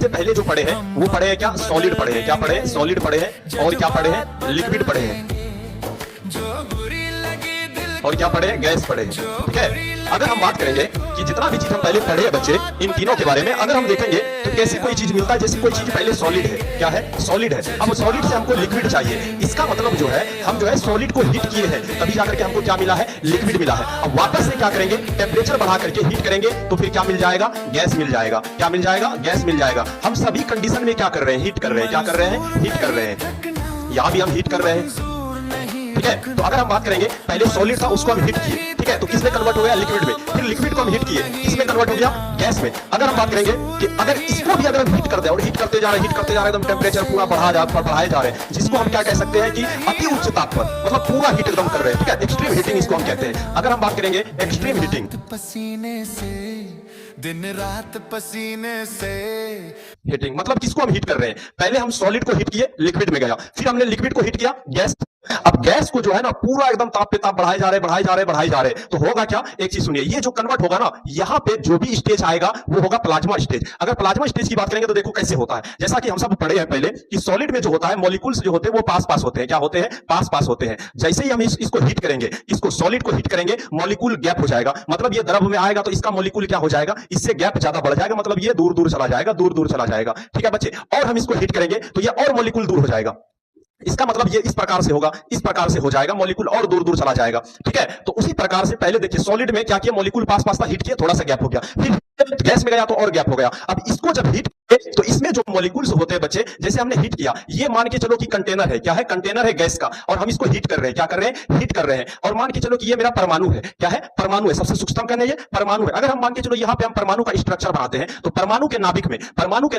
इससे पहले जो पढ़े हैं वो पढ़े हैं क्या? सॉलिड पढ़े हैं। क्या पढ़े हैं? सॉलिड पढ़े हैं। और क्या पढ़े हैं? लिक्विड पढ़े हैं। और क्या पढ़े? गैस पढ़े। ठीक है। अगर हम बात करेंगे कि जितना भी चीज हम पहले पढ़े हैं बच्चे इन तीनों के बारे में, अगर हम देखेंगे तो कैसे कोई चीज मिलता है जैसे कोई चीज पहले सॉलिड है। क्या है? सॉलिड है। अब सॉलिड से हमको लिक्विड चाहिए। इसका मतलब जो है हम जो है सॉलिड को हीट किए हैं, तभी जाकर के हमको क्या मिला है? लिक्विड मिला है। अब वापस से क्या करेंगे? टेम्परेचर बढ़ा करके हीट करेंगे तो फिर क्या मिल जाएगा? गैस मिल जाएगा। क्या मिल जाएगा? गैस मिल जाएगा। हम सभी कंडीशन में क्या कर रहे हैं? हीट कर रहे हैं। क्या कर रहे हैं? हीट कर रहे हैं। यहां भी हम हीट कर रहे हैं। ठीक है। तो अगर हम बात करेंगे पहले सॉलिड था उसको हम हीट किए। ठीक है। तो किसमें कन्वर्ट हो गया? लिक्विड में। फिर लिक्विड को हम हीट किए, किसमें कन्वर्ट हो गया? गैस में। अगर हम बात करेंगे कि अगर इसको भी अगर हम हीट कर दे और हीट करते जा रहे हैं, हीट करते जा रहे हैं, एकदम टेम्परेचर पूरा बढ़ाए जा रहे हैं, जिसको हम क्या कह सकते हैं कि अति उच्च ताप पर, मतलब पूरा हीट एकदम कर रहे हैं। ठीक है। एक्सट्रीम हीटिंग इसको हम कहते हैं। अगर हम बात करेंगे एक्सट्रीम हीटिंग, पसीने से दिन रात पसीने से हीटिंग मतलब किसको हम हीट कर रहे हैं? पहले हम सॉलिड को हीट किए, लिक्विड में गया, फिर हमने लिक्विड को हीट किया, गैस। अब गैस को जो है ना पूरा एकदम ताप पे ताप बढ़ाए जा रहे, तो होगा क्या? एक चीज सुनिए, ये जो कन्वर्ट होगा ना, यहाँ पे जो भी स्टेज आएगा वो होगा प्लाज्मा स्टेज। अगर प्लाज्मा स्टेज की बात करेंगे तो देखो कैसे होता है। जैसा कि हम सब पढ़े हैं पहले कि सॉलिड में जो होता है मॉलिक्यूल्स जो होते हैं वो पास पास होते हैं। क्या होते हैं? पास पास होते हैं। जैसे ही हम इसको हीट करेंगे, इसको सॉलिड को हीट करेंगे, मॉलिक्यूल गैप हो जाएगा। मतलब ये द्रव में आएगा तो इसका मॉलिक्यूल क्या हो जाएगा? इससे गैप ज्यादा बढ़ जाएगा, मतलब ये दूर दूर चला जाएगा, दूर दूर चला जाएगा। ठीक है बच्चे। और हम इसको हीट करेंगे तो ये और मॉलिक्यूल दूर हो जाएगा। इसका मतलब ये इस प्रकार से होगा, इस प्रकार से हो जाएगा, मॉलिक्यूल और दूर दूर चला जाएगा। ठीक है। तो उसी प्रकार से पहले देखिए सॉलिड में क्या किया? मॉलिक्यूल पास पास था, हीट किया, थोड़ा सा गैप हो गया, फिर गैस में गया तो और गैप हो गया। अब इसको जब हीट तो इसमें जो मॉलिक्यूल्स होते हैं बच्चे, जैसे हमने हीट किया, ये मान के चलो कि कंटेनर है। क्या है? कंटेनर है गैस का, और हम इसको हीट कर रहे हैं। क्या कर रहे हैं? हीट कर रहे हैं। और मान के चलो कि ये मेरा परमाणु है। क्या है? परमाणु है। सबसे सूक्ष्म कण है ये, परमाणु है। अगर हम मान के चलो यहाँ पे हम परमाणु का स्ट्रक्चर बनाते हैं तो परमाणु के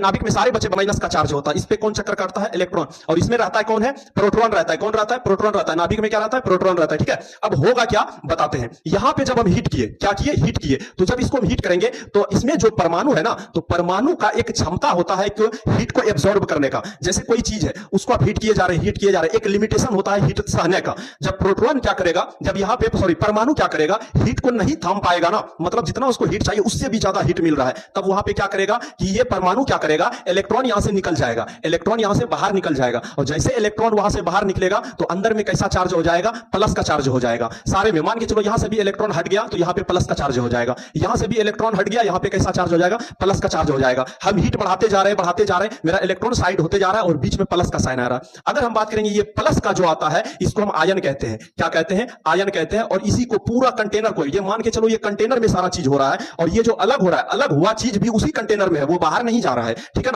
नाभिक में सारे बच्चे माइनस का चार्ज होता है। इस पे कौन चक्कर करता है? इलेक्ट्रॉन। और इसमें रहता है कौन है? प्रोटॉन रहता है। कौन रहता है? प्रोटॉन रहता है। नाभिक में क्या रहता है? प्रोटॉन रहता है। ठीक है। अब होगा क्या बताते हैं। यहां पे जब हम हीट किए, क्या किए? हीट किए। तो जब इसको हम हीट करेंगे तो इसमें जो परमाणु है ना, तो परमाणु का एक क्षमता होता है कि हीट को एब्जॉर्ब करने का। जैसे कोई चीज है उसको आप हीट किए जा रहे हैं, एक लिमिटेशन होता है हीट सहने का। जब प्रोटॉन क्या करेगा, जब यहां पे परमाणु क्या करेगा? हीट को नहीं थाम पाएगा ना, मतलब जितना उसको हीट चाहिए उससे भी ज्यादा हीट मिल रहा है, तब वहां पे क्या करेगा कि ये परमाणु क्या करेगा? इलेक्ट्रॉन यहां से निकल जाएगा, इलेक्ट्रॉन यहां से बाहर निकल जाएगा। और जैसे इलेक्ट्रॉन वहां से बाहर निकलेगा तो अंदर में कैसा चार्ज हो जाएगा? प्लस का चार्ज हो जाएगा। सारे में मान के चलो यहां से भी इलेक्ट्रॉन हट गया तो यहां पे प्लस का चार्ज हो जाएगा, यहां से भी इलेक्ट्रॉन हट गया, यहां पे कैसा चार्ज हो जाएगा? प्लस का चार्ज हो जाएगा। हम हीट बढ़ाते जा रहे हैं, मेरा इलेक्ट्रॉन साइड होते जा रहा है और बीच में प्लस का साइन आ रहा है। अगर हम बात करेंगे ये प्लस का जो आता है इसको हम आयन कहते हैं। क्या कहते हैं? आयन कहते हैं। और इसी को पूरा कंटेनर को, ये मान के चलो ये कंटेनर में सारा चीज हो रहा है, और ये जो अलग हो रहा है, अलग हुआ चीज भी उसी कंटेनर में है, वो बाहर नहीं जा रहा है। ठीक है ना।